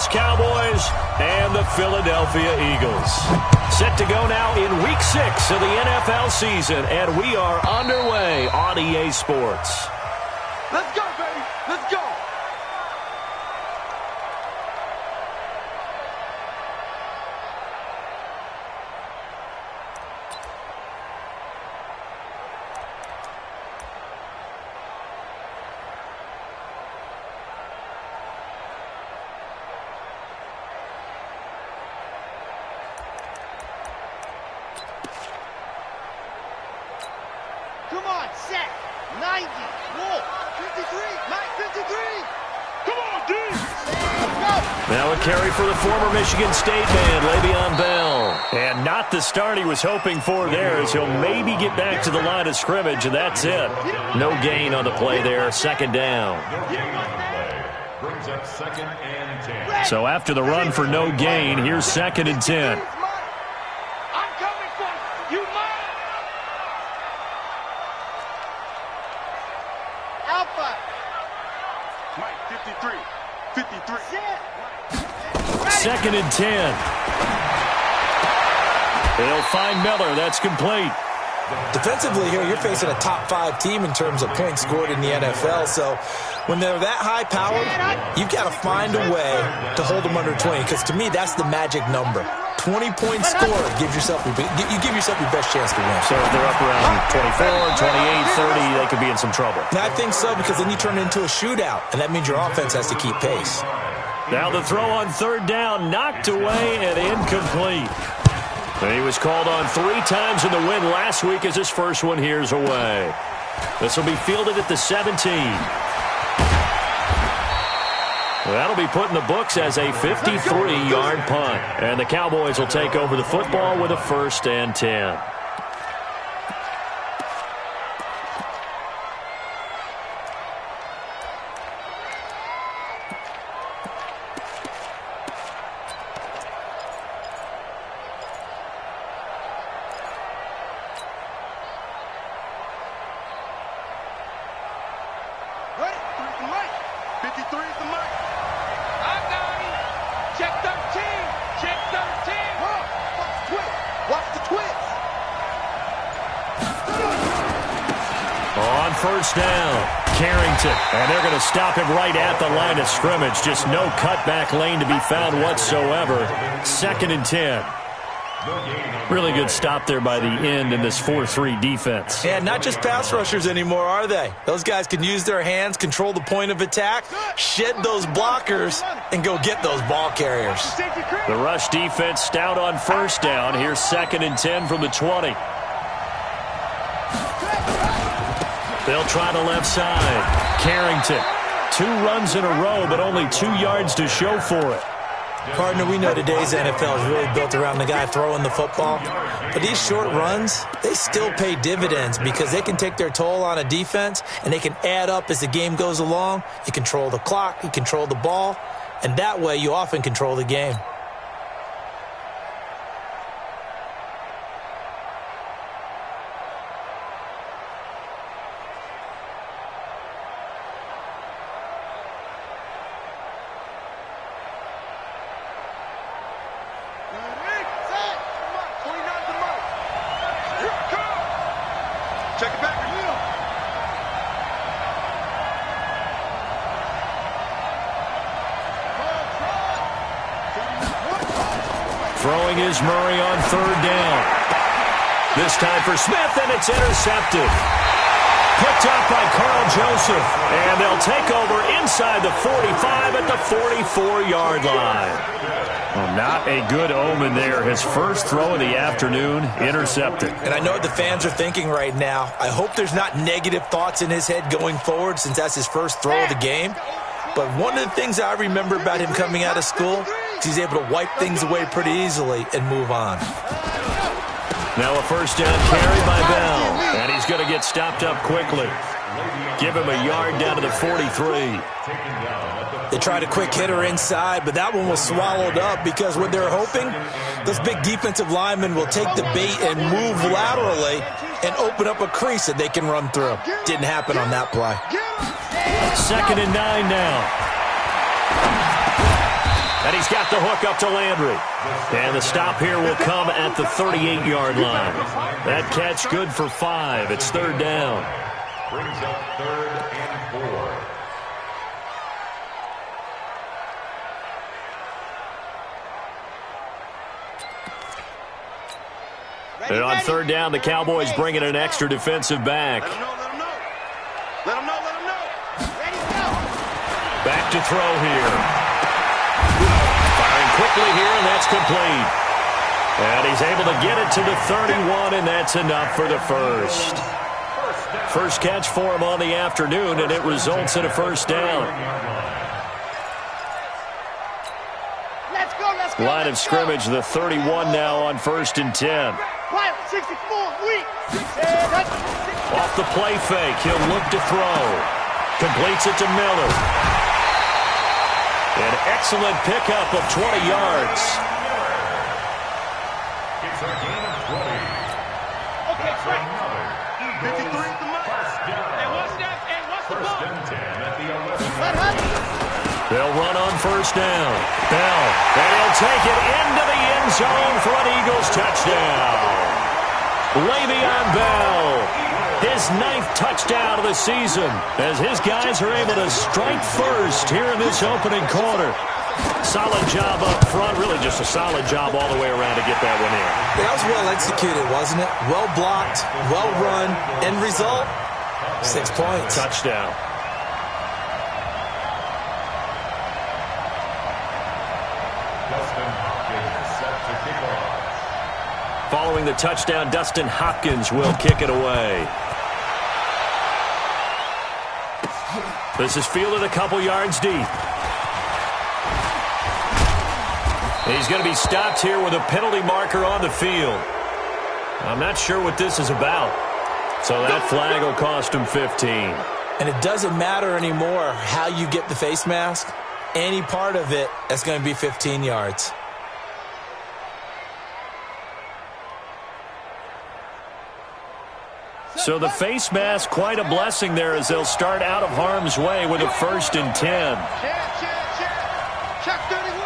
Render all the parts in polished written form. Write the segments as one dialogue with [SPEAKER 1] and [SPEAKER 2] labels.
[SPEAKER 1] Dallas Cowboys and the Philadelphia Eagles. Set to go now in Week 6 of the NFL season, and we are underway on EA Sports.
[SPEAKER 2] Let's go, baby. Let's go. Come on, set. 90. Whoa. 53. Mike, 53. Come on, D. Go.
[SPEAKER 1] Now a carry for the former Michigan State man, Le'Veon Bell. And not the start he was hoping for there, as he'll maybe get back to the line of scrimmage, and that's it. No gain on the play there, second down.
[SPEAKER 3] Brings up 2nd and 10.
[SPEAKER 1] So after the run for no gain, here's 2nd and 10.
[SPEAKER 2] I'm coming for you, Mike. Alpha. Mike, 53. 53.
[SPEAKER 1] 2nd and 10. They'll find Miller. That's complete.
[SPEAKER 4] Defensively here, you're facing a top 5 team in terms of points scored in the NFL. So when they're that high powered, you've got to find a way to hold them under 20. Because to me, that's the magic number. 20 points scored. You give yourself your best chance to win.
[SPEAKER 1] So if they're up around 24, 28, 30, they could be in some trouble.
[SPEAKER 4] I think so, because then you turn it into a shootout, and that means your offense has to keep pace.
[SPEAKER 1] Now the throw on 3rd down, knocked away and incomplete. He was called on 3 times in the win last week as his first one here's away. This will be fielded at the 17. That'll be put in the books as a 53-yard punt. And the Cowboys will take over the football with a 1st and 10.
[SPEAKER 2] Ready? 3's the Mike. 53 is the Mike. I got him. Check 13. Check 13. Watch the twist. Watch the twist.
[SPEAKER 1] On 1st down, Carrington. And they're going to stop him right at the line of scrimmage. Just no cutback lane to be found whatsoever. 2nd and 10. Really good stop there by the end in this 4-3 defense.
[SPEAKER 4] And not just pass rushers anymore, are they? Those guys can use their hands, control the point of attack, shed those blockers, and go get those ball carriers.
[SPEAKER 1] The rush defense stout on 1st down. Here's 2nd and 10 from the 20. They'll try the left side. Carrington. 2 runs in a row, but only 2 yards to show for it.
[SPEAKER 4] Partner, we know today's NFL is really built around the guy throwing the football. But these short runs, they still pay dividends because they can take their toll on a defense, and they can add up as the game goes along. You control the clock, you control the ball, and that way you often control the game.
[SPEAKER 2] Check it back.
[SPEAKER 1] Throwing is Murray on 3rd down. This time for Smith, and it's intercepted. Picked up by Carl Joseph, and they'll take over inside the 45 at the 44-yard line. Well, not a good omen there. His first throw of the afternoon, intercepted.
[SPEAKER 4] And I know what the fans are thinking right now. I hope there's not negative thoughts in his head going forward since that's his first throw of the game. But one of the things I remember about him coming out of school is he's able to wipe things away pretty easily and move on.
[SPEAKER 1] Now a 1st down carry by Bell, and he's going to get stopped up quickly. Give him a yard down to the 43.
[SPEAKER 4] They tried a quick hitter inside, but that one was swallowed up because what they're hoping, those big defensive linemen will take the bait and move laterally and open up a crease that they can run through. Didn't happen on that play.
[SPEAKER 1] 2nd and 9 now. And he's got the hook up to Landry. And the stop here will come at the 38-yard line. That catch good for 5. It's third down.
[SPEAKER 3] Brings up 3rd and 4.
[SPEAKER 1] And on third down, the Cowboys bring in an extra defensive back.
[SPEAKER 2] Let him know. Let him know.
[SPEAKER 5] Ready, go.
[SPEAKER 1] Back to throw here. Firing quickly here, and that's complete. And he's able to get it to the 31, and that's enough for the first. First catch for him on the afternoon, and it results in a first down.
[SPEAKER 5] Let's go.
[SPEAKER 1] Line of scrimmage, the 31 now on 1st and 10.
[SPEAKER 5] 64, weak.
[SPEAKER 1] Off the play fake, he'll look to throw. Completes it to Miller. An excellent pickup of 20 yards.
[SPEAKER 3] It's a gain of 20.
[SPEAKER 5] Okay, great.
[SPEAKER 2] 53 is the mark.
[SPEAKER 5] Hey, what's that? Hey, what's the ball?
[SPEAKER 3] 1st and 10 at the 11.
[SPEAKER 5] Let him.
[SPEAKER 1] They'll run on first down. Bell, and he'll take it into the end zone for an Eagles touchdown. Le'Veon Bell, his 9th touchdown of the season, as his guys are able to strike first here in this opening quarter. Solid job up front, really just a solid job all the way around to get that one in.
[SPEAKER 4] That was well executed, wasn't it? Well blocked, well run. End result, 6 points.
[SPEAKER 1] Touchdown.
[SPEAKER 3] Dustin Hopkins set to kick off.
[SPEAKER 1] Following the touchdown, Dustin Hopkins will kick it away. This is fielded a couple yards deep. He's going to be stopped here with a penalty marker on the field. I'm not sure what this is about. So that flag will cost him 15.
[SPEAKER 4] And it doesn't matter anymore how you get the face mask. Any part of it, that's going to be 15 yards.
[SPEAKER 1] So the face mask, quite a blessing there as they'll start out of harm's way with a 1st and 10.
[SPEAKER 2] Check 31.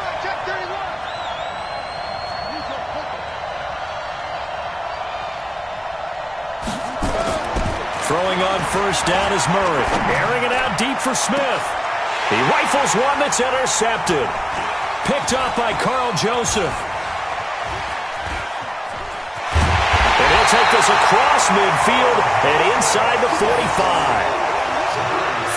[SPEAKER 1] Throwing on first down is Murray. Airing it out deep for Smith. He rifles one that's intercepted. Picked off by Carl Joseph. And he'll take this across midfield and inside the 45.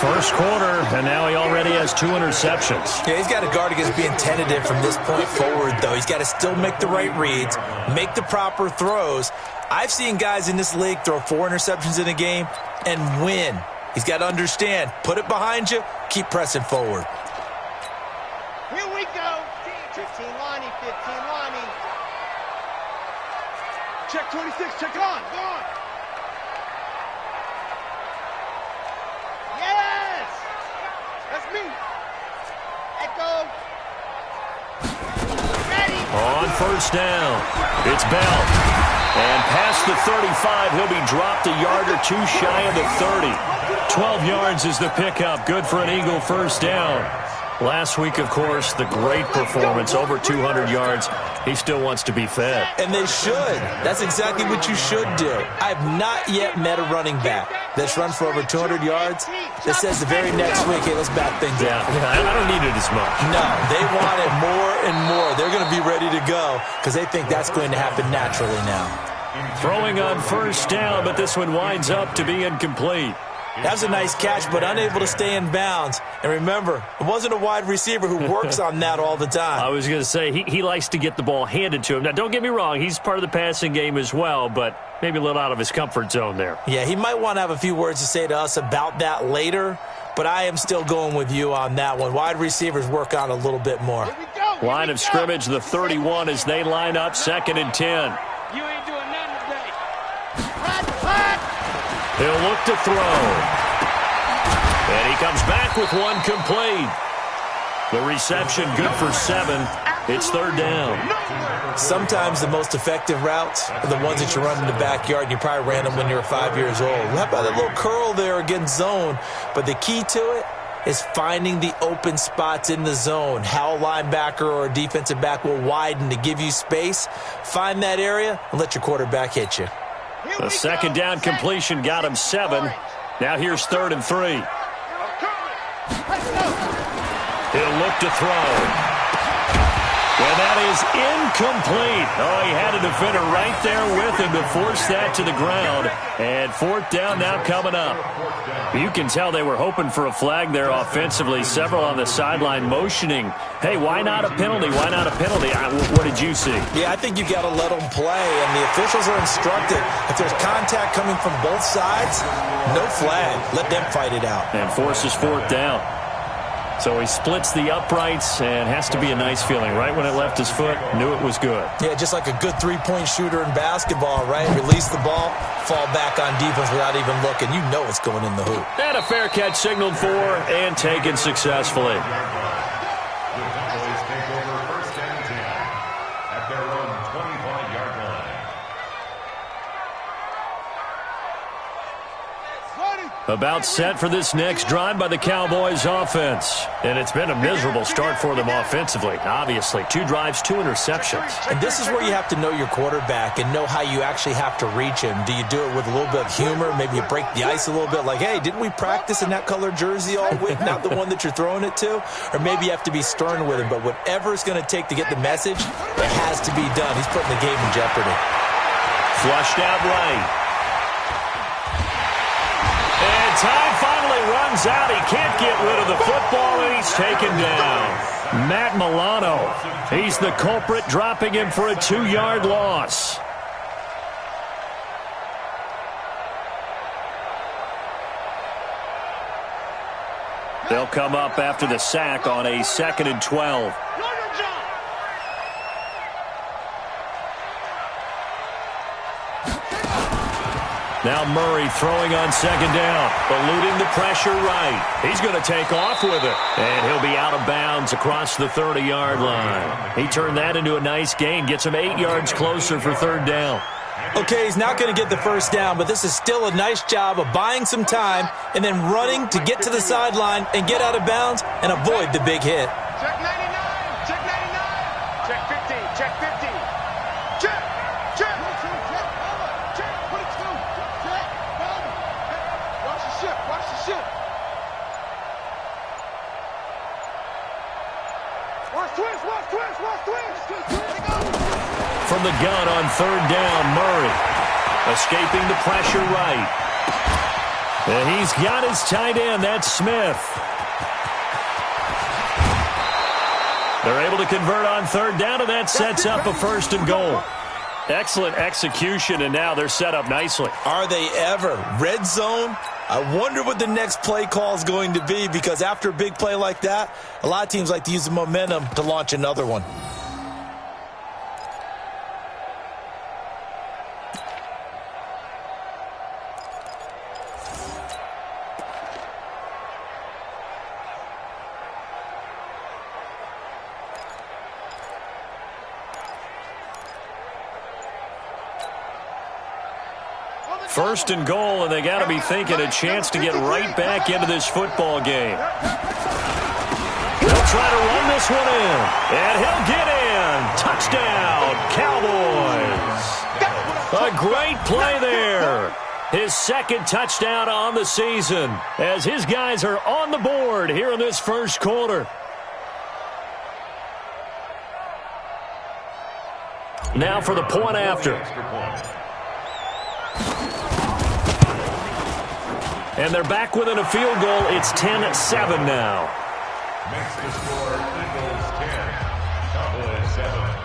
[SPEAKER 1] First quarter, and now he already has 2 interceptions.
[SPEAKER 4] Yeah, he's got to guard against being tentative from this point forward, though. He's got to still make the right reads, make the proper throws. I've seen guys in this league throw 4 interceptions in a game and win. He's got to understand, put it behind you, keep pressing forward.
[SPEAKER 5] Here we go. 15 Lonnie, 15 Lonnie.
[SPEAKER 2] Check 26. Check on. Go on.
[SPEAKER 5] Yes. That's me. Echo. Ready.
[SPEAKER 1] On first down, it's Bell. And past the 35, he'll be dropped a yard or 2 shy of the 30. 12 yards is the pickup. Good for an Eagle first down. Last week, of course, the great performance, over 200 yards. He still wants to be fed.
[SPEAKER 4] And they should. That's exactly what you should do. I have not yet met a running back that's run for over 200 yards that says the very next week, hey, let's back things
[SPEAKER 1] Yeah,
[SPEAKER 4] up.
[SPEAKER 1] I don't need it as much.
[SPEAKER 4] No, they want it more and more. They're going to be ready to go because they think that's going to happen naturally now.
[SPEAKER 1] Throwing on first down, but this one winds up to be incomplete.
[SPEAKER 4] That was a nice catch, but unable to stay in bounds. And remember, it wasn't a wide receiver who works on that all the time.
[SPEAKER 1] I was going to say, he likes to get the ball handed to him. Now, don't get me wrong, he's part of the passing game as well, but maybe a little out of his comfort zone there.
[SPEAKER 4] Yeah, he might want to have a few words to say to us about that later, but I am still going with you on that one. Wide receivers work on a little bit more.
[SPEAKER 5] Here we go.
[SPEAKER 1] Line of scrimmage, the 31 as they line up, 2nd and 10.
[SPEAKER 5] You ain't doing nothing today.
[SPEAKER 1] He'll look to throw. And he comes back with one complete. The reception good for 7. It's 3rd down.
[SPEAKER 4] Sometimes the most effective routes are the ones that you run in the backyard, and you probably ran them when you were 5 years old. How about that little curl there against zone? But the key to it, is finding the open spots in the zone. How a linebacker or a defensive back will widen to give you space. Find that area and let your quarterback hit you.
[SPEAKER 1] The second down completion got him 7. Now here's 3rd and 3. He'll look to throw. And that is incomplete. Oh, he had a defender right there with him to force that to the ground. And 4th down now coming up. You can tell they were hoping for a flag there offensively. Several on the sideline motioning. Hey, why not a penalty? Why not a penalty? What did you see?
[SPEAKER 4] Yeah, I think you got to let them play. And the officials are instructed, if there's contact coming from both sides, no flag. Let them fight it out.
[SPEAKER 1] And forces 4th down. So he splits the uprights, and has to be a nice feeling. Right when it left his foot, knew it was good.
[SPEAKER 4] Yeah, just like a good three-point shooter in basketball, right? Release the ball, fall back on defense without even looking. You know it's going in the hoop.
[SPEAKER 1] And a fair catch signaled for and taken successfully.
[SPEAKER 3] The Cowboys take over 1st and 10 at their own 25-yard line.
[SPEAKER 1] About set for this next drive by the Cowboys offense. And it's been a miserable start for them offensively. Obviously, 2 drives, 2 interceptions.
[SPEAKER 4] And this is where you have to know your quarterback and know how you actually have to reach him. Do you do it with a little bit of humor? Maybe you break the ice a little bit like, hey, didn't we practice in that colored jersey all week? Not the one that you're throwing it to? Or maybe you have to be stern with him. But whatever it's going to take to get the message, it has to be done. He's putting the game in jeopardy.
[SPEAKER 1] Flushed out right. And time finally runs out. He can't get rid of the football, and he's taken down. Matt Milano, he's the culprit, dropping him for a 2-yard loss. They'll come up after the sack on a 2nd and 12. Now Murray throwing on 2nd down, eluding the pressure right. He's going to take off with it, and he'll be out of bounds across the 30-yard line. He turned that into a nice gain, gets him 8 yards closer for 3rd down.
[SPEAKER 4] Okay, he's not going to get the 1st down, but this is still a nice job of buying some time and then running to get to the sideline and get out of bounds and avoid the big hit.
[SPEAKER 2] Check 99, check 99, check 50, check 50, check, check, check, put it through, check, watch the ship, watch the ship. Watch twist, watch twist, watch twist.
[SPEAKER 1] From the gun on 3rd down, Murray escaping the pressure right. And he's got his tight end, that's Smith. They're able to convert on 3rd down, and that sets up a 1st and goal. Excellent execution, and now they're set up nicely.
[SPEAKER 4] Are they ever? Red zone? I wonder what the next play call is going to be, because after a big play like that, a lot of teams like to use the momentum to launch another one.
[SPEAKER 1] First and goal, and they got to be thinking a chance to get right back into this football game. They'll try to run this one in, and he'll get in. Touchdown, Cowboys. A great play there. His 2nd touchdown on the season as his guys are on the board here in this 1st quarter. Now for the point after. And they're back within a field goal. It's 10-7 now.
[SPEAKER 3] Makes the score Eagles 10, Cowboys 7.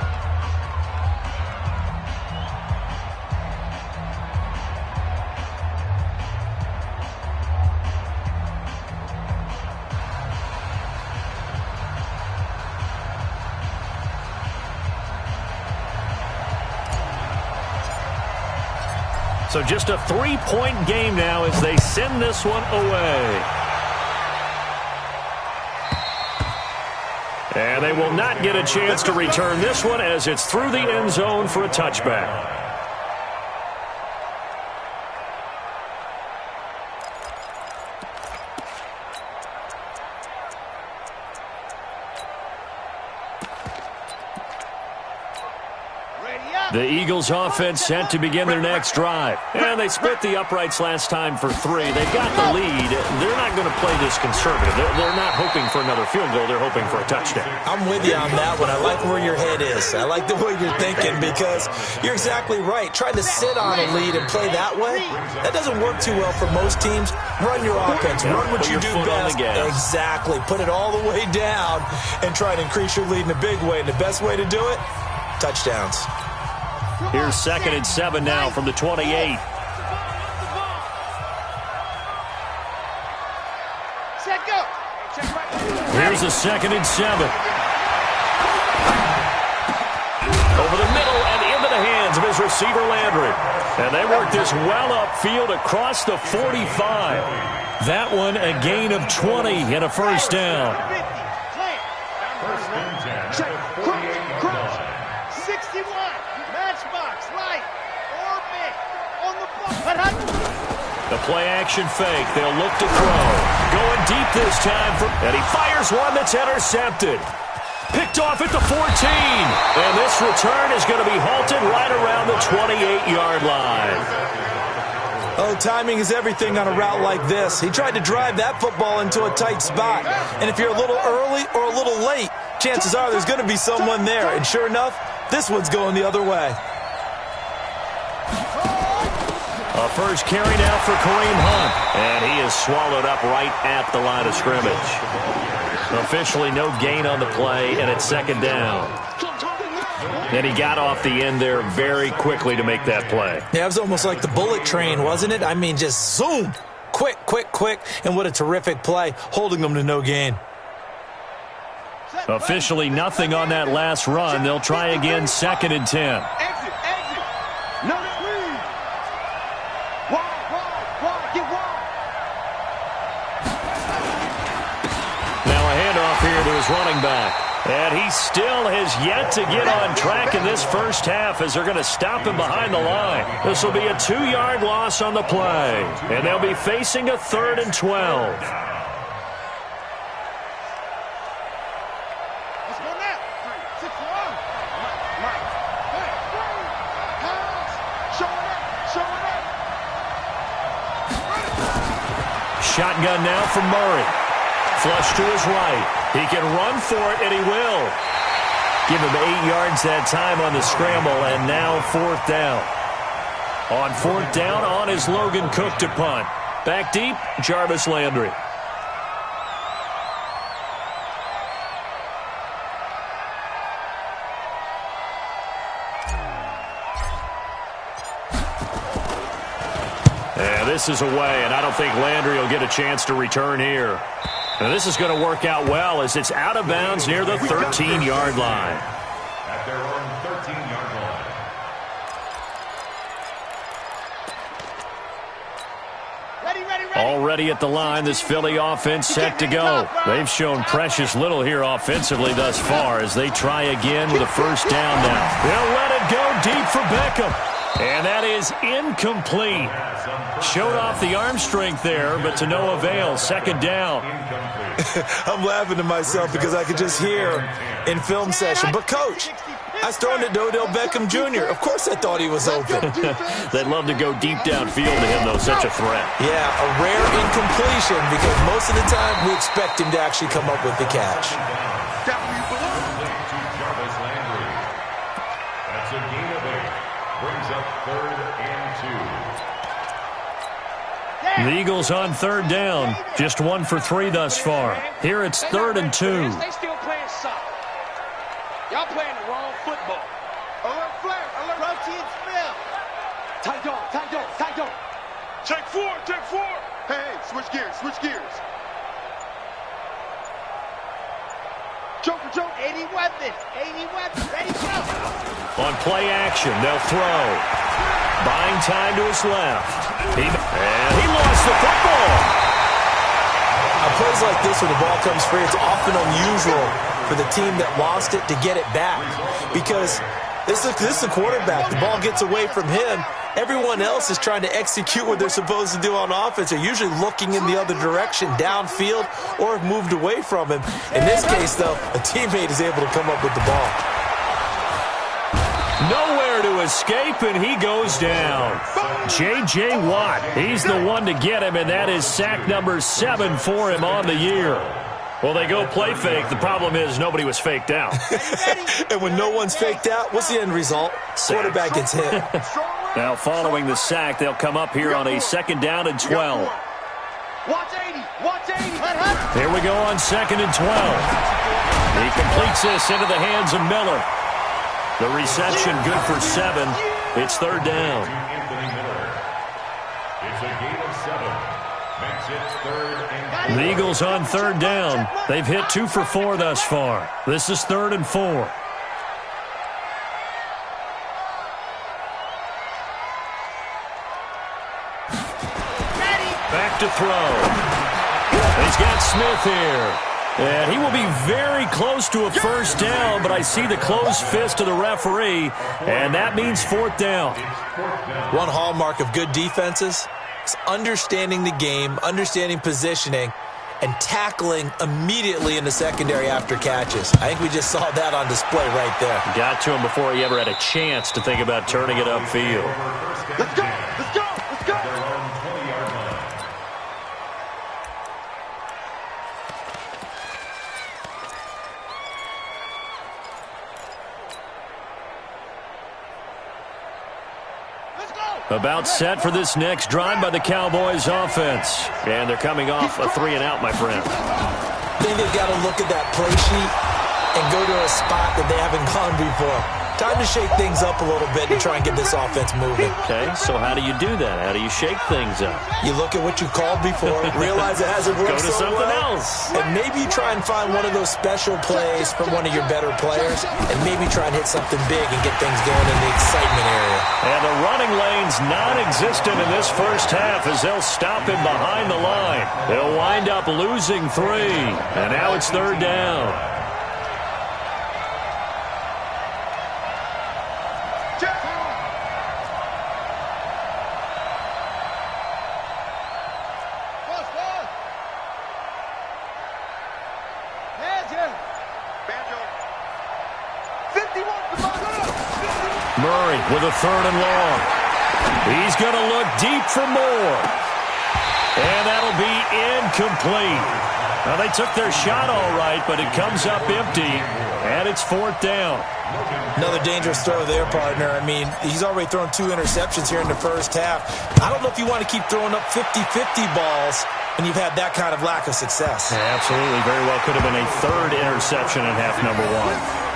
[SPEAKER 1] So just a 3-point game now as they send this one away. And they will not get a chance to return this one as it's through the end zone for a touchback. The Eagles offense set to begin their next drive. And they split the uprights last time for 3. They've got the lead. They're not going to play this conservative. They're not hoping for another field goal. They're hoping for a touchdown.
[SPEAKER 4] I'm with you on that one. I like where your head is. I like the way you're thinking because you're exactly right. Trying to sit on a lead and play that way, that doesn't work too well for most teams. Run your offense. Run what you do best. Exactly. Put it all the way down and try to increase your lead in a big way. And the best way to do it, touchdowns.
[SPEAKER 1] Here's 2nd and 7 now from the 28.
[SPEAKER 5] Set, go.
[SPEAKER 1] Here's a 2nd and 7. Over the middle and into the hands of his receiver, Landry. And they work this well upfield across the 45. That one a gain of 20 and a first down.
[SPEAKER 3] First and 10.
[SPEAKER 5] Check. Cross. 61. Matchbox. Right. Orbit. On the ball.
[SPEAKER 1] The play action fake. They'll look to throw. Going deep this time. And he fires one that's intercepted. Picked off at the 14. And this return is going to be halted right around the 28-yard line.
[SPEAKER 4] Oh, timing is everything on a route like this. He tried to drive that football into a tight spot. And if you're a little early or a little late, chances are there's going to be someone there. And sure enough, this one's going the other way.
[SPEAKER 1] A first carry now for Kareem Hunt. And he is swallowed up right at the line of scrimmage. Officially no gain on the play, and it's 2nd down. And he got off the end there very quickly to make that play.
[SPEAKER 4] Yeah, it was almost like the bullet train, wasn't it? I mean, just zoom. Quick, quick, quick. And what a terrific play, holding them to no gain.
[SPEAKER 1] Officially nothing on that last run. They'll try again, 2nd and 10.
[SPEAKER 2] Exit. No, please. Wide. Get wide.
[SPEAKER 1] Now a handoff here to his running back. And he still has yet to get on track in this first half as they're going to stop him behind the line. This will be a 2-yard loss on the play. And they'll be facing a 3rd and 12.
[SPEAKER 5] Let's go now. 61.
[SPEAKER 1] Shotgun now from Murray. Flush to his right. He can run for it, and he will. Give him 8 yards that time on the scramble, and now 4th down. On 4th down, on is Logan Cook to punt. Back deep, Jarvis Landry. And this is away, and I don't think Landry will get a chance to return here. Now this is going to work out well as it's out of bounds near the 13-yard line.
[SPEAKER 3] At their own 13-yard line.
[SPEAKER 1] Already at the line, this Philly offense set to go. They've shown precious little here offensively thus far as they try again with a first down now. They'll let it go deep for Beckham. And that is incomplete. Showed off the arm strength there, but to no avail. 2nd down.
[SPEAKER 4] I'm laughing to myself because I could just hear in film session. But, Coach, I was throwing it to Odell Beckham Jr. Of course I thought he was open.
[SPEAKER 1] They'd love to go deep downfield to him, though. Such a threat.
[SPEAKER 4] Yeah, a rare incompletion because most of the time we expect him to actually come up with the catch.
[SPEAKER 3] That's a gain of 8. Brings up 3rd and 2.
[SPEAKER 1] The Eagles on 3rd down. Just 1 for 3 thus far. Here it's 3rd and 2.
[SPEAKER 5] They still playing soft. Y'all playing the wrong football.
[SPEAKER 2] Alert flag. Alert.
[SPEAKER 5] Protein spill.
[SPEAKER 2] Tight on. Check 4. Hey, switch gears. Joker.
[SPEAKER 5] 80 weapons. Ready, go.
[SPEAKER 1] On play action, they'll throw. Buying time to his left. And he lost the football.
[SPEAKER 4] On plays like this where the ball comes free, it's often unusual for the team that lost it to get it back. Because this is the quarterback. The ball gets away from him. Everyone else is trying to execute what they're supposed to do on offense. They're usually looking in the other direction, downfield, or have moved away from him. In this case, though, a teammate is able to come up with the ball.
[SPEAKER 1] Nowhere to escape, and he goes down. J.J. Watt, he's the one to get him, and that is sack number 7 for him on the year. Well, they go play fake. The problem is nobody was faked out.
[SPEAKER 4] And when no one's faked out, what's the end result? Quarterback gets hit.
[SPEAKER 1] Now, following the sack, they'll come up here on a 2nd down and 12.
[SPEAKER 5] Watch 80. Watch 80.
[SPEAKER 1] Here we go on 2nd and 12. He completes this into the hands of Miller. The reception good for 7. It's 3rd down.
[SPEAKER 3] It's a gain of 7. Makes it 3rd and
[SPEAKER 1] The Eagles on 3rd down. They've hit 2 for 4 thus far. This is 3rd and 4. Back to throw. He's got Smith here. And he will be very close to a 1st down, but I see the closed fist of the referee, and that means 4th down.
[SPEAKER 4] One hallmark of good defenses is understanding the game, understanding positioning, and tackling immediately in the secondary after catches. I think we just saw that on display right there.
[SPEAKER 1] Got to him before he ever had a chance to think about turning it upfield.
[SPEAKER 5] Let's go. Let's go. Let's go.
[SPEAKER 3] their own 20-yard line.
[SPEAKER 1] About set for this next drive by the Cowboys offense. And they're coming off a 3-and-out, my friend.
[SPEAKER 4] I think they've got to look at that play sheet and go to a spot that they haven't gone before. Time to shake things up a little bit and try and get this offense moving.
[SPEAKER 1] Okay, so how do you do that? How do you shake things up?
[SPEAKER 4] You look at what you called before, realize it hasn't worked
[SPEAKER 1] Go to
[SPEAKER 4] so
[SPEAKER 1] something
[SPEAKER 4] well,
[SPEAKER 1] else.
[SPEAKER 4] and maybe you try and find one of those special plays from one of your better players, and maybe try and hit something big and get things going in the excitement area.
[SPEAKER 1] And the running lane's non-existent in this first half as they'll stop him behind the line. They'll wind up losing 3, and now it's 3rd down. Murray with a 3rd and long. He's going to look deep for more. And that'll be incomplete. Now, they took their shot all right, but it comes up empty, and it's 4th down.
[SPEAKER 4] Another dangerous throw there, partner. I mean, he's already thrown 2 interceptions here in the first half. I don't know if you want to keep throwing up 50-50 balls when you've had that kind of lack of success.
[SPEAKER 1] Yeah, absolutely. Very well could have been a 3rd interception in half number 1.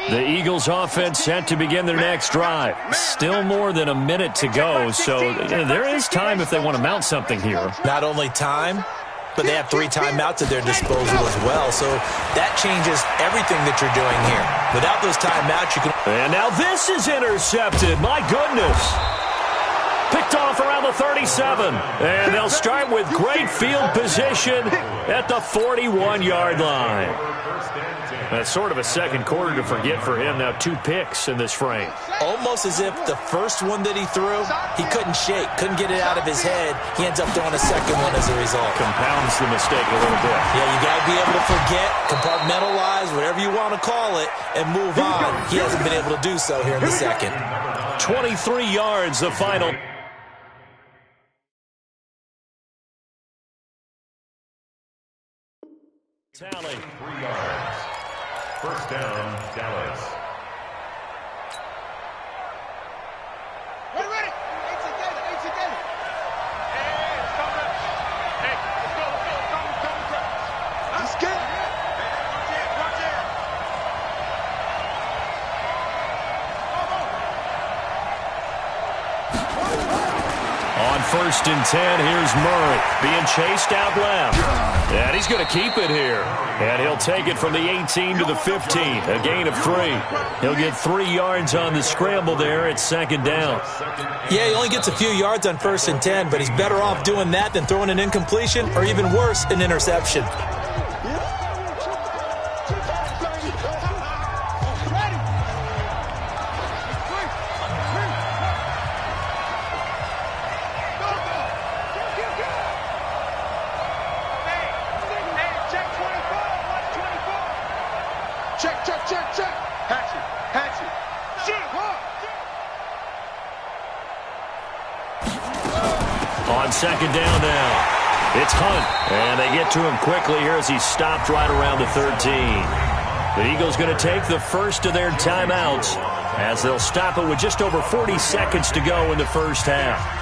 [SPEAKER 1] The Eagles offense set to begin their next drive. Still more than a minute to go, so there is time if they want to mount something here.
[SPEAKER 4] Not only time, but they have 3 timeouts at their disposal as well, so that changes everything that you're doing here. Without those timeouts, you can...
[SPEAKER 1] And now this is intercepted. My goodness. Picked off around the 37. And they'll start with great field position at the 41-yard line. That's sort of a second quarter to forget for him. Now 2 picks in this frame.
[SPEAKER 4] Almost as if the first one that he threw, he couldn't shake, couldn't get it out of his head. He ends up throwing a second one as a result.
[SPEAKER 1] Compounds the mistake a little bit.
[SPEAKER 4] Yeah, you got to be able to forget, compartmentalize, whatever you want to call it, and move on. He hasn't been able to do so here in the second.
[SPEAKER 1] 23 yards, the final. Tally.
[SPEAKER 3] 3 yards. 1st down, Dallas.
[SPEAKER 5] Ready. Hey, together. Hey, let's go. Let's get it. Watch it.
[SPEAKER 1] On 1st and 10, here's Murray being chased out left. And he's going to keep it here. And he'll take it from the 18 to the 15, a gain of 3. He'll get 3 yards on the scramble there at 2nd down.
[SPEAKER 4] Yeah, he only gets a few yards on 1st and 10, but he's better off doing that than throwing an incompletion or even worse, an interception.
[SPEAKER 2] check. Hatchet. Shoot.
[SPEAKER 1] On second down now. It's Hunt, and they get to him quickly here as he's stopped right around the 13. The Eagles going to take the first of their timeouts as they'll stop it with just over 40 seconds to go in the first half.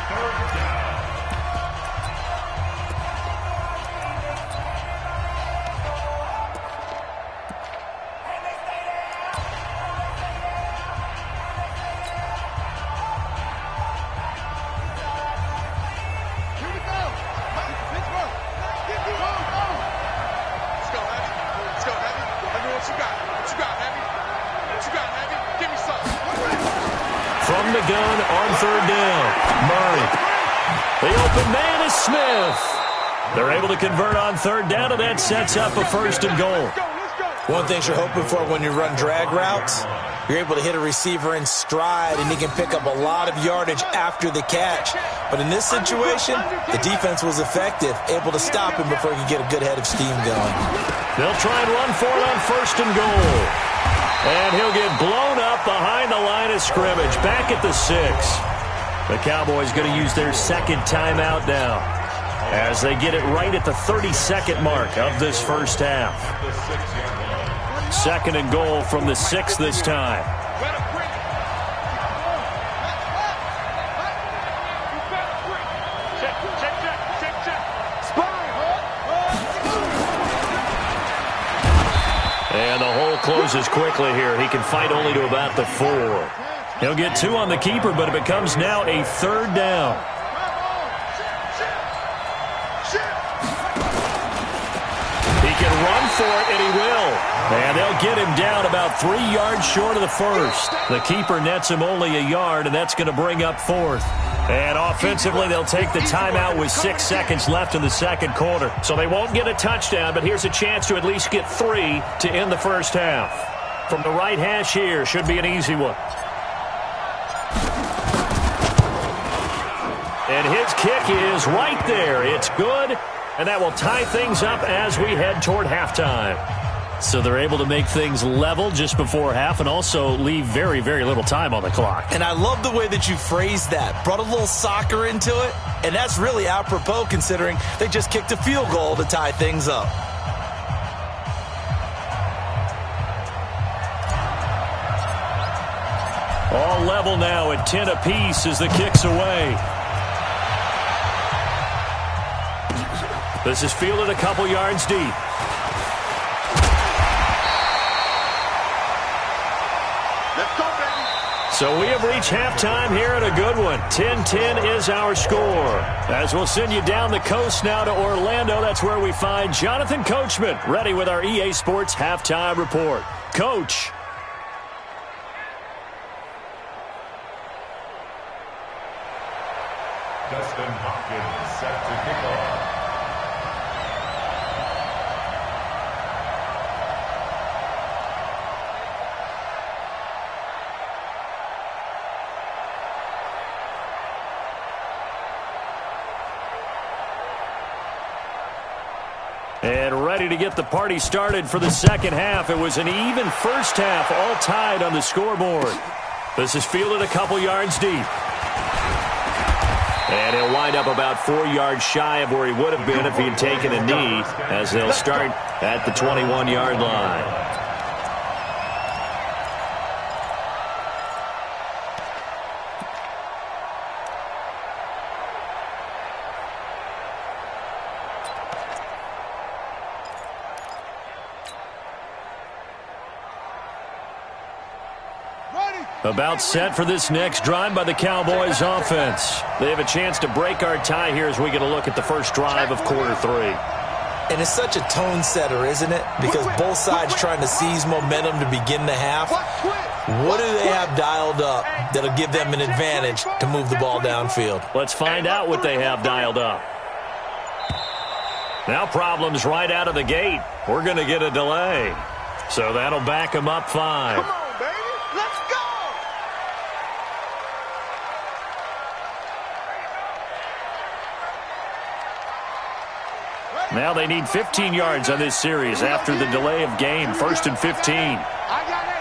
[SPEAKER 1] From the gun on third down, Murray. The open man is Smith. They're able to convert on third down, and that sets up a first and goal.
[SPEAKER 4] One thing you're hoping for when you run drag routes, you're able to hit a receiver in stride, and he can pick up a lot of yardage after the catch. But in this situation, the defense was effective, able to stop him before he could get a good head of steam going.
[SPEAKER 1] They'll try and run for it on first and goal. And he'll get blown up behind the line of scrimmage, back at the 6. The Cowboys going to use their second timeout now as they get it right at the 30-second mark of this first half. Second and goal from the 6 this time. And the hole closes quickly here. He can fight only to about the 4. He'll get 2 on the keeper, but it becomes now a third down. He can run for it, and he will. And they'll get him down about 3 yards short of the first. The keeper nets him only a yard, and that's going to bring up fourth. And offensively, they'll take the timeout with 6 seconds left in the second quarter. So they won't get a touchdown, but here's a chance to at least get 3 to end the first half. From the right hash here, should be an easy one. And his kick is right there. It's good, and that will tie things up as we head toward halftime. So they're able to make things level just before half and also leave very, very little time on the clock.
[SPEAKER 4] And I love the way that you phrased that. Brought a little soccer into it, and that's really apropos considering they just kicked a field goal to tie things up.
[SPEAKER 1] All level now at 10 apiece as the kick's away. This is fielded a couple yards deep. So we have reached halftime here at a good one. 10-10 is our score. As we'll send you down the coast now to Orlando, that's where we find Jonathan Coachman ready with our EA Sports halftime report. Coach.
[SPEAKER 3] Dustin Hopkins set to kick off.
[SPEAKER 1] And ready to get the party started for the second half. It was an even first half, all tied on the scoreboard. This is fielded a couple yards deep. And he'll wind up about 4 yards shy of where he would have been if he had taken a knee, as they'll start at the 21-yard line. About set for this next drive by the Cowboys offense. They have a chance to break our tie here as we get a look at the first drive of quarter 3.
[SPEAKER 4] And it's such a tone setter, isn't it? Because both sides trying to seize momentum to begin the half. What do they have dialed up that'll give them an advantage to move the ball downfield?
[SPEAKER 1] Let's find out what they have dialed up. Now problems right out of the gate. We're going to get a delay. So that'll back them up 5.
[SPEAKER 2] Come on, baby. Let's go.
[SPEAKER 1] Now they need 15 yards on this series after the delay of game. 1st and 15.
[SPEAKER 2] I got it.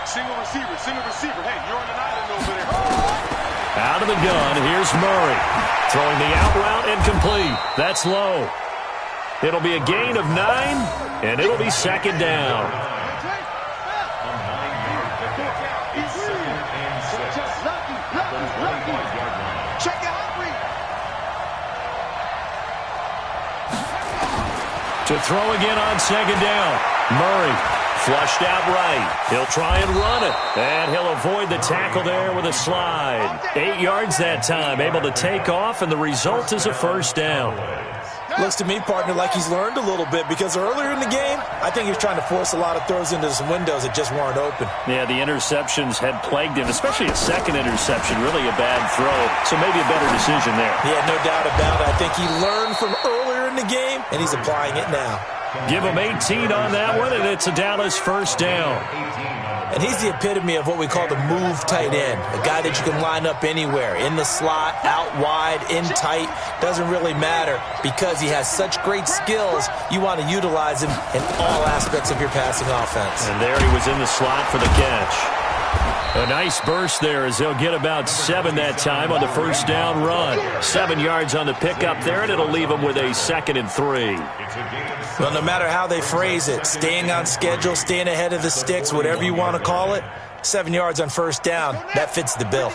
[SPEAKER 2] Single receiver. Hey, you're on an island over there.
[SPEAKER 1] Out of the gun, here's Murray. Throwing the out route incomplete. That's low. It'll be a gain of 9, and it'll be 2nd down.
[SPEAKER 2] Check it out.
[SPEAKER 1] To throw again on 2nd down. Murray flushed out right. He'll try and run it. And he'll avoid the tackle there with a slide. 8 yards that time. Able to take off, and the result is a 1st down.
[SPEAKER 4] Looks to me, partner, like he's learned a little bit because earlier in the game, I think he was trying to force a lot of throws into some windows that just weren't open.
[SPEAKER 1] Yeah, the interceptions had plagued him, especially a second interception. Really a bad throw, so maybe a better decision there.
[SPEAKER 4] Yeah, no doubt about it. I think he learned from earlier in the game, and he's applying it now.
[SPEAKER 1] Give him 18 on that one, and it's a Dallas 1st down.
[SPEAKER 4] And he's the epitome of what we call the move tight end, a guy that you can line up anywhere, in the slot, out wide, in tight, doesn't really matter because he has such great skills. You want to utilize him in all aspects of your passing offense.
[SPEAKER 1] And there he was in the slot for the catch. A nice burst there as they'll get about 7 that time on the 1st down run. 7 yards on the pickup there, and it'll leave them with a 2nd and 3.
[SPEAKER 4] Well, no matter how they phrase it, staying on schedule, staying ahead of the sticks, whatever you want to call it, 7 yards on 1st down, that fits the bill.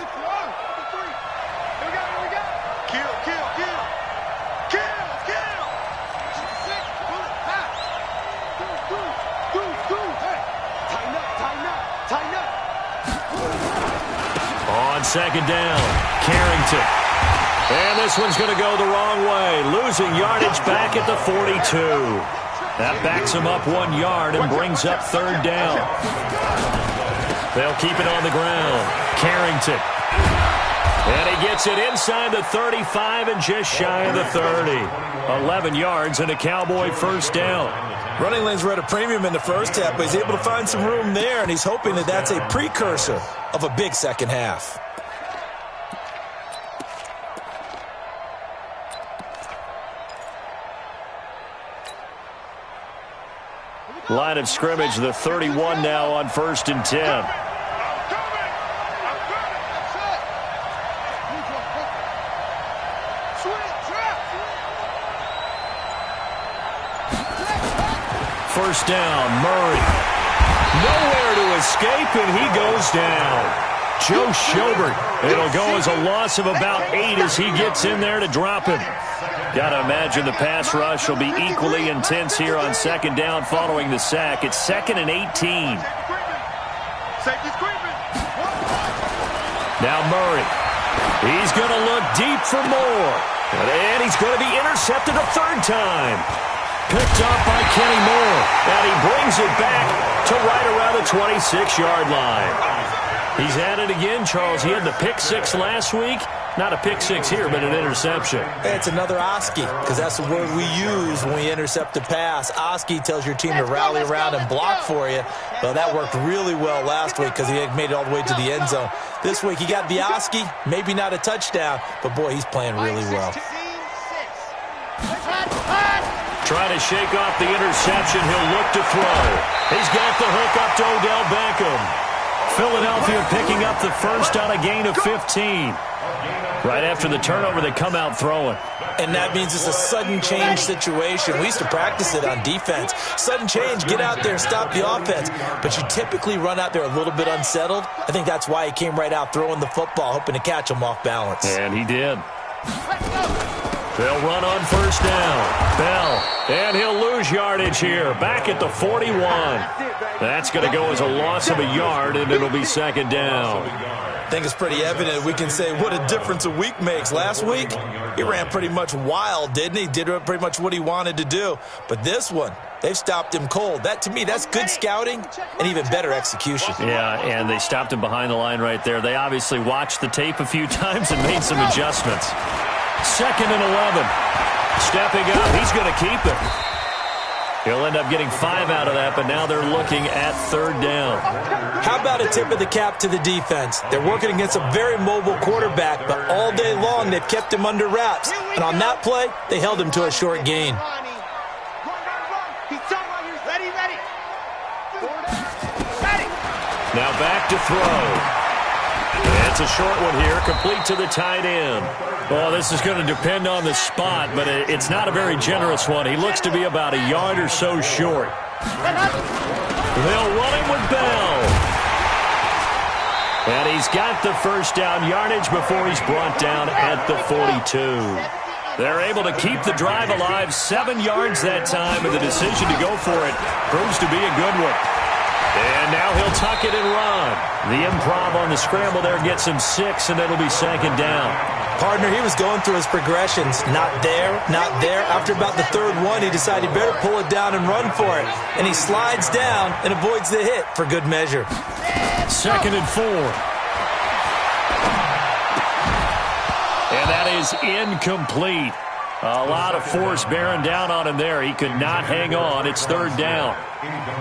[SPEAKER 1] On 2nd down, Carrington. And this one's going to go the wrong way, losing yardage back at the 42. That backs him up 1 yard and brings up 3rd down. They'll keep it on the ground. Carrington. And he gets it inside the 35 and just shy of the 30. 11 yards and a Cowboy 1st down.
[SPEAKER 4] Running lanes were at a premium in the first half, but he's able to find some room there, and he's hoping that that's a precursor of a big second half.
[SPEAKER 1] Line of scrimmage, the 31 now on 1st and 10. First down, Murray. Nowhere to escape, and he goes down. Joe Schobert. It'll go as a loss of about 8 as he gets in there to drop him. Got to imagine the pass rush will be equally intense here on 2nd down following the sack. It's 2nd and 18. Now Murray. He's going to look deep for more. And he's going to be intercepted a 3rd time. Picked off by Kenny Moore. And he brings it back to right around the 26-yard line. He's at it again, Charles. He had the pick 6 last week. Not a pick 6 here, but an interception.
[SPEAKER 4] It's another Oski, because that's the word we use when we intercept a pass. Oski tells your team to rally around and block for you. Well, that worked really well last week because he had made it all the way to the end zone. This week, he got the Oski, maybe not a touchdown, but, boy, he's playing really well.
[SPEAKER 1] Trying to shake off the interception. He'll look to throw. He's got the hook up to Odell Beckham. Philadelphia picking up the 1st on a gain of 15. Right after the turnover, they come out throwing.
[SPEAKER 4] And that means it's a sudden change situation. We used to practice it on defense. Sudden change, get out there, stop the offense. But you typically run out there a little bit unsettled. I think that's why he came right out throwing the football, hoping to catch him off balance.
[SPEAKER 1] And he did. They'll run on 1st down. Bell. And he'll lose yardage here. Back at the 41. That's going to go as a loss of a yard, and it'll be 2nd down.
[SPEAKER 4] I think it's pretty evident. We can say what a difference a week makes. Last week, he ran pretty much wild, didn't he? Did pretty much what he wanted to do. But this one, they've stopped him cold. That, to me, that's good scouting and even better execution.
[SPEAKER 1] Yeah, and they stopped him behind the line right there. They obviously watched the tape a few times and made some adjustments. 2nd and 11. Stepping up, he's going to keep it. He'll end up getting 5 out of that, but now they're looking at third down.
[SPEAKER 4] How about a tip of the cap to the defense? They're working against a very mobile quarterback, but all day long they've kept him under wraps. And on that play, they held him to a short gain.
[SPEAKER 1] Now back to throw. It's a short one here, complete to the tight end. Well, this is going to depend on the spot, but it's not a very generous one. He looks to be about a yard or so short. They'll run him with Bell. And he's got the first down yardage before he's brought down at the 42. They're able to keep the drive alive, 7 yards that time, and the decision to go for it proves to be a good one. And now he'll tuck it and run. The improv on the scramble there gets him 6, and it'll be second down.
[SPEAKER 4] Partner, he was going through his progressions. Not there, not there. After about the third one, he decided he better pull it down and run for it. And he slides down and avoids the hit for good measure.
[SPEAKER 1] 2nd and 4. And that is incomplete. A lot of force bearing down on him there. He could not hang on. It's third down.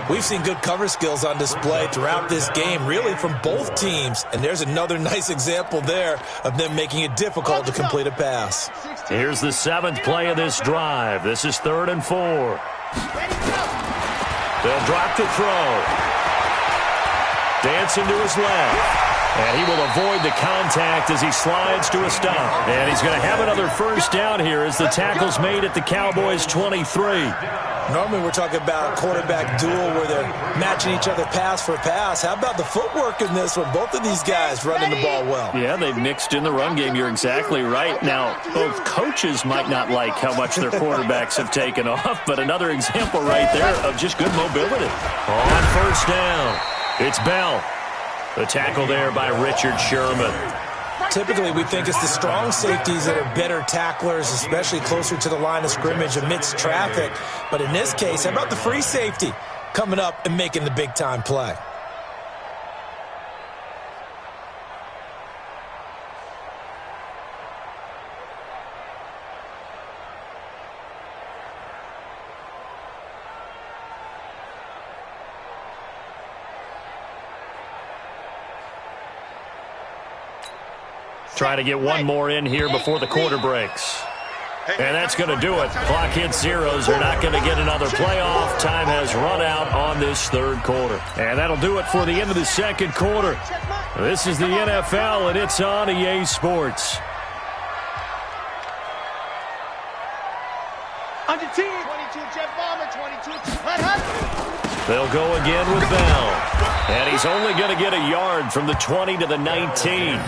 [SPEAKER 4] We've seen good cover skills on display throughout this game, really from both teams. And there's another nice example there of them making it difficult to complete a pass.
[SPEAKER 1] Here's the 7th play of this drive. This is 3rd and 4. They'll drop the throw. Dancing to his left. And he will avoid the contact as he slides to a stop. And he's going to have another first down here as the tackle's made at the Cowboys' 23.
[SPEAKER 4] Normally we're talking about a quarterback duel where they're matching each other pass for pass. How about the footwork in this one? Both of these guys running the ball well.
[SPEAKER 1] Yeah, they've mixed in the run game. You're exactly right. Now, both coaches might not like how much their quarterbacks have taken off, but another example right there of just good mobility. On first down, it's Bell. The tackle there by Richard Sherman.
[SPEAKER 4] Typically, we think it's the strong safeties that are better tacklers, especially closer to the line of scrimmage amidst traffic. But in this case, how about the free safety coming up and making the big-time play?
[SPEAKER 1] Trying to get one more in here before the quarter breaks. And that's going to do it. Clock hits zeros. They're not going to get another playoff. Time has run out on this third quarter. And that'll do it for the end of the second quarter. This is the NFL, and it's on EA Sports.
[SPEAKER 5] Under team. 22 Jet Bomber, 22
[SPEAKER 1] They'll go again with Bell. And he's only going to get a yard from the 20 to the 19.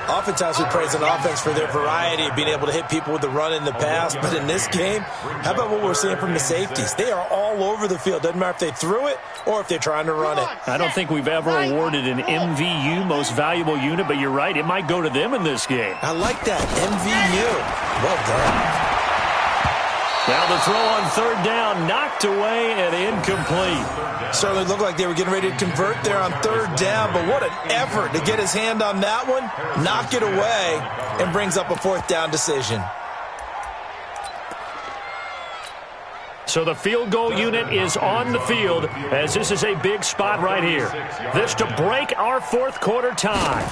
[SPEAKER 4] Oftentimes we praise an offense for their variety of being able to hit people with the run in the pass. But in this game, how about what we're seeing from the safeties? They are all over the field. Doesn't matter if they threw it or if they're trying to run it.
[SPEAKER 1] I don't think we've ever awarded an MVU, most valuable unit, but you're right. It might go to them in this game.
[SPEAKER 4] I like that. MVU. Well done.
[SPEAKER 1] Now the throw on third down, knocked away and incomplete.
[SPEAKER 4] Certainly looked like they were getting ready to convert there on third down, but what an effort to get his hand on that one, knock it away, and brings up a fourth down decision.
[SPEAKER 1] So the field goal unit is on the field as this is a big spot right here. This to break our fourth quarter tie.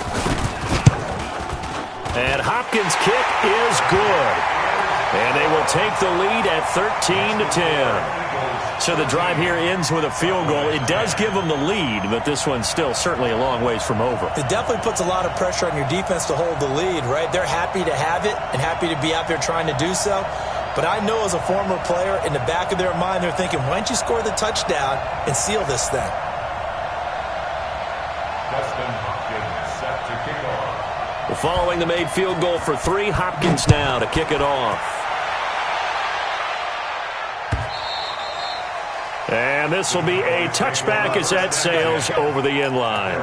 [SPEAKER 1] And Hopkins' kick is good. And they will take the lead at 13-10. So the drive here ends with a field goal. It does give them the lead, but this one's still certainly a long ways from over.
[SPEAKER 4] It definitely puts a lot of pressure on your defense to hold the lead, right? They're happy to have it and happy to be out there trying to do so. But I know as a former player, in the back of their mind, they're thinking, why don't you score the touchdown and seal this thing?
[SPEAKER 1] Well, following the made field goal for 3, Hopkins now to kick it off. And this will be a touchback as that sails over the end line.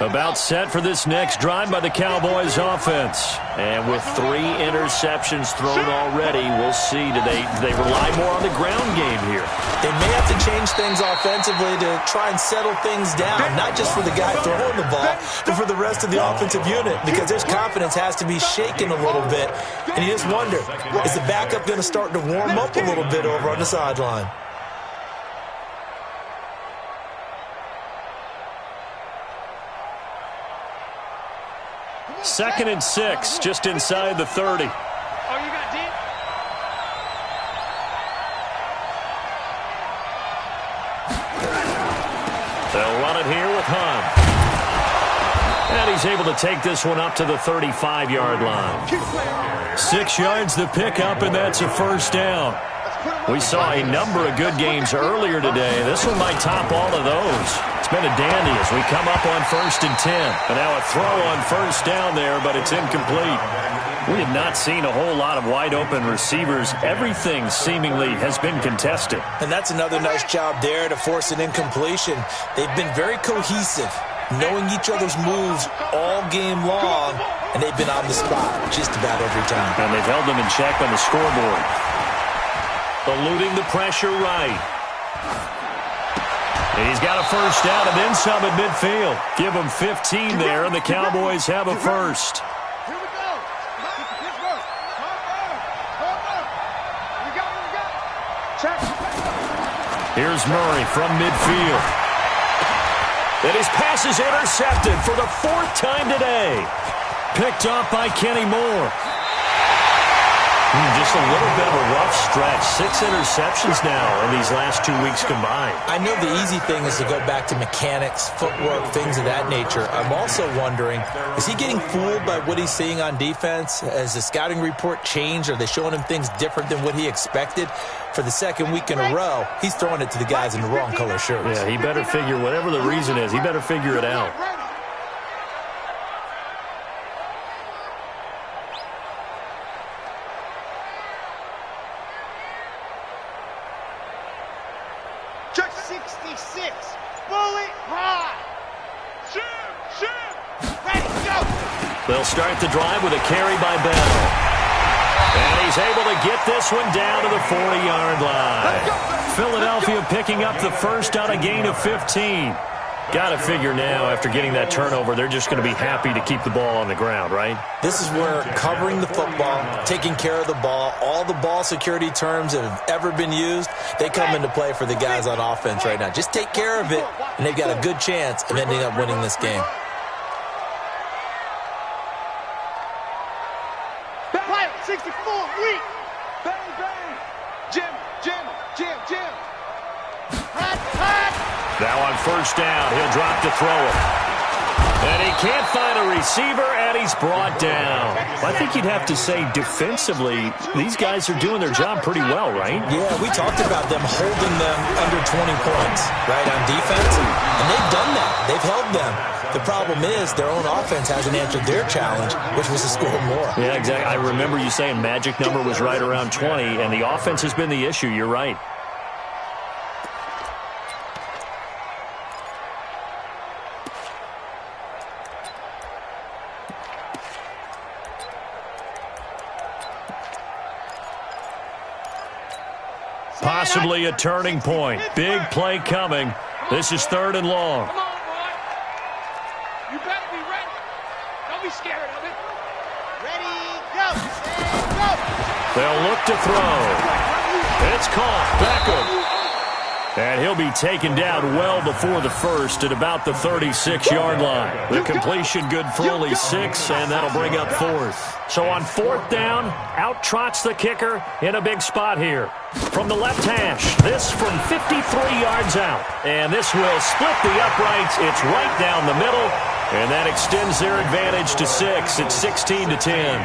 [SPEAKER 1] About set for this next drive by the Cowboys offense. And with 3 interceptions thrown already, we'll see. Do they rely more on the ground game here?
[SPEAKER 4] They may have to change things offensively to try and settle things down, not just for the guy throwing the ball, but for the rest of the offensive unit, because his confidence has to be shaken a little bit. And you just wonder, is the backup going to start to warm up a little bit over on the sideline?
[SPEAKER 1] Second and 6, just inside the 30.
[SPEAKER 5] Oh, you got deep?
[SPEAKER 1] They'll run it here with Hunt. And he's able to take this one up to the 35-yard line. 6 yards the pickup, and that's a first down. We saw a number of good games earlier today. This one might top all of those. It's been a dandy as we come up on 1st and 10. And now a throw on first down there, but it's incomplete. We have not seen a whole lot of wide-open receivers. Everything seemingly has been contested.
[SPEAKER 4] And that's another nice job there to force an incompletion. They've been very cohesive, knowing each other's moves all game long, and they've been on the spot just about every time.
[SPEAKER 1] And they've held them in check on the scoreboard. Eluding the pressure right. He's got a first down and then some at midfield. Give him 15 there, and the Cowboys have a first.
[SPEAKER 2] Here we go. Pittsburgh. We got it. Check.
[SPEAKER 1] Here's Murray from midfield. And his pass is intercepted for the 4th time today. Picked off by Kenny Moore. Just a little bit of a rough stretch. 6 interceptions now in these last 2 weeks combined.
[SPEAKER 4] I know the easy thing is to go back to mechanics, footwork, things of that nature. I'm also wondering, is he getting fooled by what he's seeing on defense? Has the scouting report changed? Are they showing him things different than what he expected? For the 2nd week in a row, he's throwing it to the guys in the wrong color shirts.
[SPEAKER 1] Yeah, he better figure, whatever the reason is, he better figure it out.
[SPEAKER 5] Check 66. Bullet high. Shoot. Ready, go.
[SPEAKER 1] They'll start the drive with a carry by Bell. And he's able to get this one down to the 40-yard line. Philadelphia picking up the first on a gain of 15. Got to figure now, after getting that turnover, they're just going to be happy to keep the ball on the ground, right?
[SPEAKER 4] This is where covering the football, taking care of the ball, all the ball security terms that have ever been used, they come into play for the guys on offense right now. Just take care of it, and they've got a good chance of ending up winning this game.
[SPEAKER 5] Pilot 64, weak. Bang. Jim. Hot.
[SPEAKER 1] Now on first down, he'll drop to throw it. And he can't find a receiver, and he's brought down. I think you'd have to say defensively, these guys are doing their job pretty well, right?
[SPEAKER 4] Yeah, we talked about them holding them under 20 points, right, on defense. And they've done that. They've held them. The problem is their own offense hasn't answered their challenge, which was to score more.
[SPEAKER 1] Yeah, exactly. I remember you saying magic number was right around 20, and the offense has been the issue. You're right. Possibly a turning point. Big play coming. This is 3rd and long.
[SPEAKER 5] Come on, boy. You better be ready. Don't be scared of it. Ready, go.
[SPEAKER 1] They'll look to throw. It's caught. Beckham. And he'll be taken down well before the first at about the 36-yard line. The completion good for only 6, and that'll bring up 4th. So on 4th down, out trots the kicker in a big spot here. From the left hash, this from 53 yards out. And this will split the uprights. It's right down the middle, and that extends their advantage to 6. It's 16-10.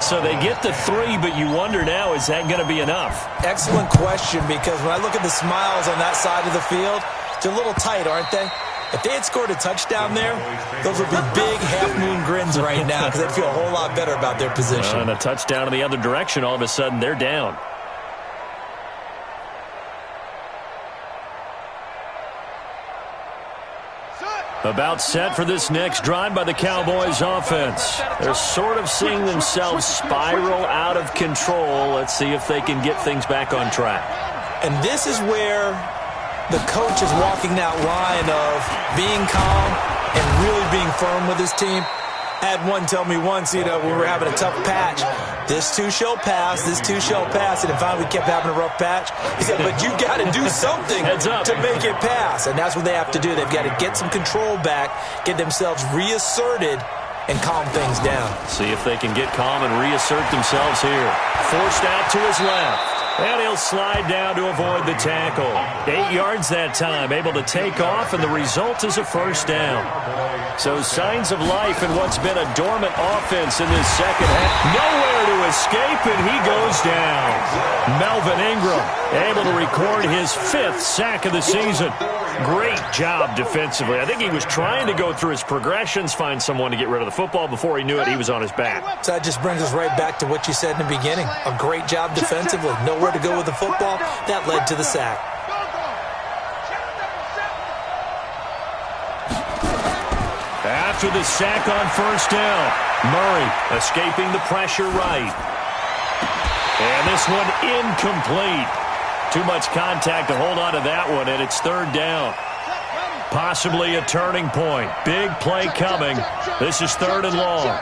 [SPEAKER 1] So they get the 3, but you wonder now, is that going to be enough?
[SPEAKER 4] Excellent question, because when I look at the smiles on that side of the field, they're a little tight, aren't they? If they had scored a touchdown there, those would be big half-moon grins right now, because they'd feel a whole lot better about their position.
[SPEAKER 1] And a touchdown in the other direction, all of a sudden, they're down. About set for this next drive by the Cowboys offense. They're sort of seeing themselves spiral out of control. Let's see if they can get things back on track.
[SPEAKER 4] And this is where the coach is walking that line of being calm and really being firm with his team. I had one tell me once, we were having a tough patch. This too shall pass, this too shall pass. And then finally we kept having a rough patch. He said, but you got to do something to make it pass. And that's what they have to do. They've got to get some control back, get themselves reasserted, and calm things down.
[SPEAKER 1] See if they can get calm and reassert themselves here. Forced out to his left. And he'll slide down to avoid the tackle. 8 yards that time, able to take off, and the result is a first down. So signs of life in what's been a dormant offense in this second half. Nowhere to escape, and he goes down. Melvin Ingram able to record his 5th sack of the season. Great job defensively. I think he was trying to go through his progressions, find someone to get rid of the football. Before he knew it, he was on his back.
[SPEAKER 4] So that just brings us right back to what you said in the beginning. A great job defensively. Nowhere to go with the football. That led to the sack.
[SPEAKER 1] After the sack on first down, Murray escaping the pressure right. And this one incomplete. Too much contact to hold on to that one, and it's third down. Possibly a turning point. Big play coming. This is third and long.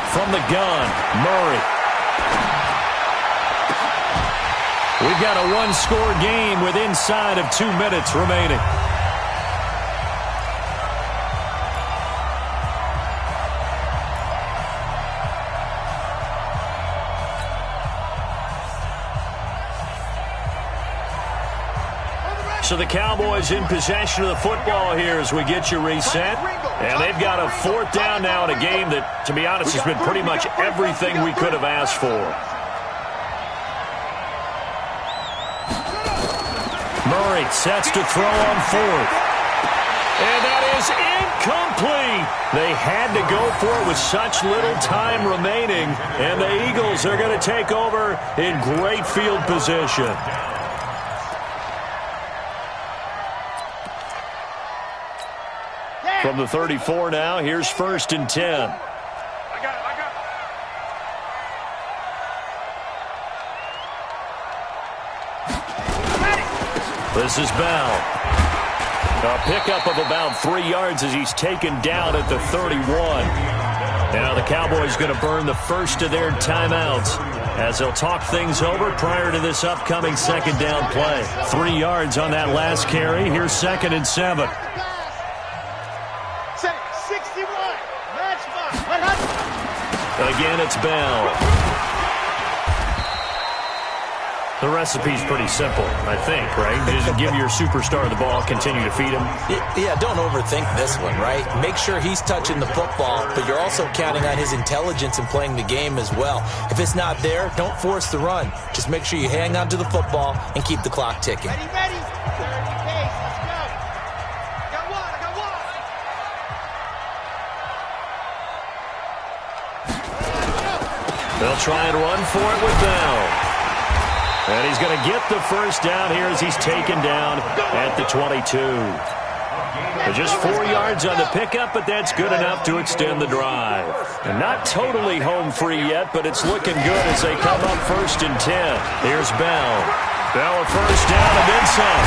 [SPEAKER 1] From the gun, Murray. We've got a one-score game with inside of 2 minutes remaining. So the Cowboys in possession of the football here as we get you reset. And they've got a 4th down now in a game that, to be honest, has been pretty much everything we could have asked for. Murray sets to throw on 4th. And that is incomplete. They had to go for it with such little time remaining. And the Eagles are going to take over in great field position. From the 34 now, here's 1st and 10.
[SPEAKER 5] I got it.
[SPEAKER 1] This is Bell. A pickup of about 3 yards as he's taken down at the 31. Now the Cowboys going to burn the first of their timeouts as they'll talk things over prior to this upcoming second down play. 3 yards on that last carry. Here's 2nd and 7. Again, it's Bell. The recipe's pretty simple, I think, right? Just give your superstar the ball, continue to feed him.
[SPEAKER 4] Yeah, don't overthink this one, right? Make sure he's touching the football, but you're also counting on his intelligence in playing the game as well. If it's not there, don't force the run. Just make sure you hang on to the football and keep the clock ticking.
[SPEAKER 5] Ready, ready. Pace, let's go. I got one.
[SPEAKER 1] They'll try and run for it with Bell. And he's going to get the first down here as he's taken down at the 22. Just 4 yards on the pickup, but that's good enough to extend the drive. And not totally home free yet, but it's looking good as they come up 1st and 10. Here's Bell. Bell a first down and then some.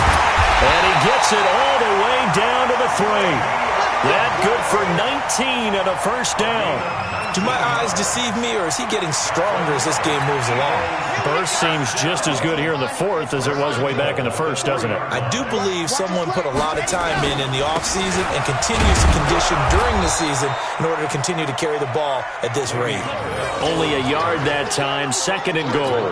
[SPEAKER 1] And he gets it all the way down to the 3. That good for 19 and a first down.
[SPEAKER 4] Do my eyes deceive me, or is he getting stronger as this game moves along?
[SPEAKER 1] Burst seems just as good here in the 4th as it was way back in the 1st, doesn't it?
[SPEAKER 4] I do believe someone put a lot of time in the offseason and continues to condition during the season in order to continue to carry the ball at this rate.
[SPEAKER 1] Only a yard that time, 2nd and goal.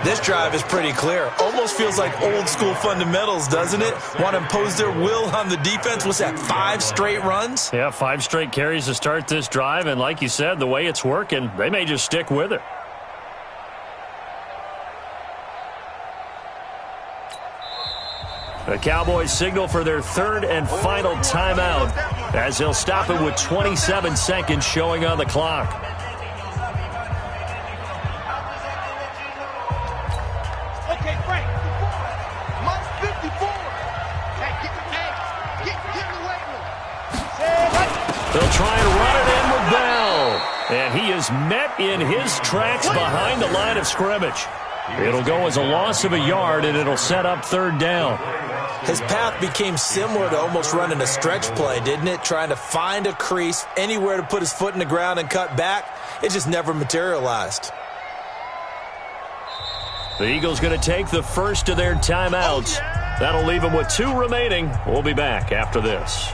[SPEAKER 4] This drive is pretty clear. Almost feels like old school fundamentals, doesn't it? Want to impose their will on the defense. What's that, 5 straight runs?
[SPEAKER 1] Yeah, 5 straight carries to start this drive. And like you said, the way it's working, they may just stick with it. The Cowboys signal for their third and final timeout as they'll stop it with 27 seconds showing on the clock.
[SPEAKER 5] Okay, Frank. Minus 54. Hey, get away with it.
[SPEAKER 1] They'll try and run it in with Bell. And he is met in his tracks behind the line of scrimmage. It'll go as a loss of a yard, and it'll set up third down.
[SPEAKER 4] His path became similar to almost running a stretch play, didn't it? Trying to find a crease, anywhere to put his foot in the ground and cut back. It just never materialized.
[SPEAKER 1] The Eagles going to take the first of their timeouts. That'll leave them with 2 remaining. We'll be back after this.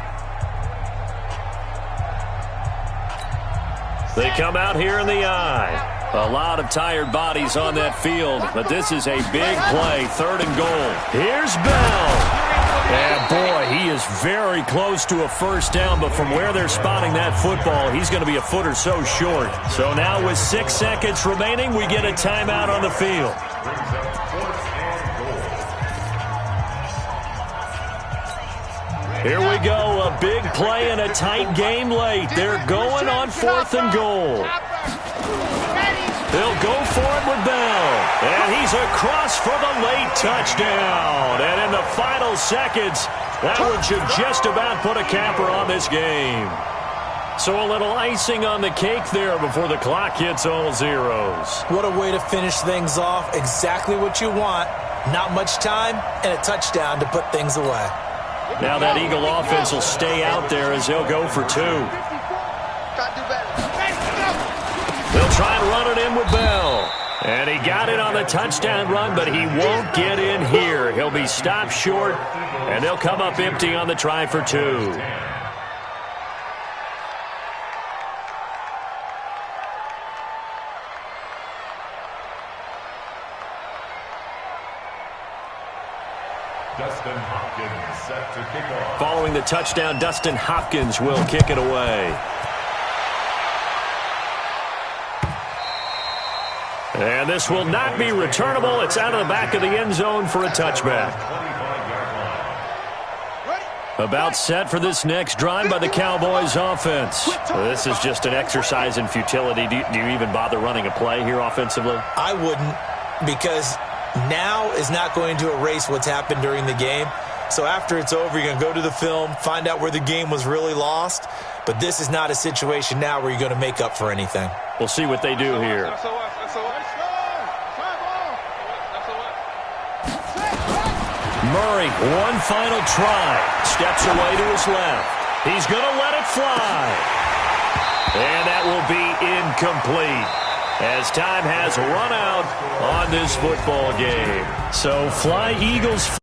[SPEAKER 1] They come out here in the eye. A lot of tired bodies on that field, but this is a big play, 3rd and goal. Here's Bell. And boy, he is very close to a first down, but from where they're spotting that football, he's going to be a foot or so short. So now with 6 seconds remaining, we get a timeout on the field. Here we go, a big play and a tight game late. They're going on 4th and goal. They'll go for it with Bell. And he's across for the late touchdown. And in the final seconds, that one should just about put a capper on this game. So a little icing on the cake there before the clock hits all zeros.
[SPEAKER 4] What a way to finish things off. Exactly what you want. Not much time and a touchdown to put things away.
[SPEAKER 1] Now that Eagle offense will stay out there as they'll go for 2. They'll try and run it in with Bell. And he got it on the touchdown run, but he won't get in here. He'll be stopped short, and they'll come up empty on the try for 2.
[SPEAKER 3] Dustin Hopkins set to kick off.
[SPEAKER 1] Following the touchdown, Dustin Hopkins will kick it away. And this will not be returnable. It's out of the back of the end zone for a touchback. About set for this next drive by the Cowboys offense. This is just an exercise in futility. Do you even bother running a play here offensively?
[SPEAKER 4] I wouldn't, because now is not going to erase what's happened during the game. So after it's over, you're going to go to the film, find out where the game was really lost. But this is not a situation now where you're going to make up for anything.
[SPEAKER 1] We'll see what they do here. Murray, one final try. Steps away to his left. He's going to let it fly. And that will be incomplete, as time has run out on this football game. So fly Eagles.